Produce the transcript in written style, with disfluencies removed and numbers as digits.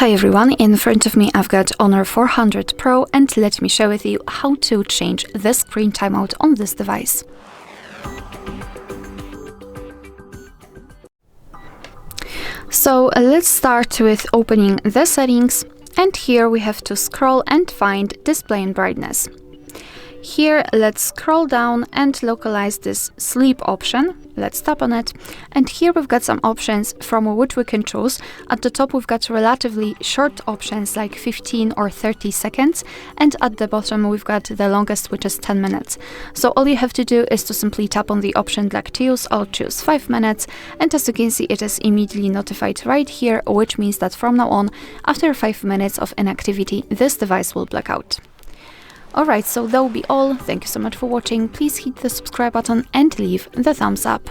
Hi everyone, in front of me I've got Honor 400 Pro and let me share with you how to change the screen timeout on this device. So let's start with opening the settings, and here we have to scroll and find display and brightness. Here let's scroll down and localize this sleep option. Let's tap on it, and here we've got some options from which we can choose. At the top we've got relatively short options like 15 or 30 seconds, and at the bottom we've got the longest, which is 10 minutes. So all you have to do is to simply tap on the option like to use. I'll choose 5 minutes, and as you can see it is immediately notified right here, which means that from now on, after 5 minutes of inactivity, this device will black out. Alright, so that will be all. Thank you so much for watching. Please hit the subscribe button and leave the thumbs up.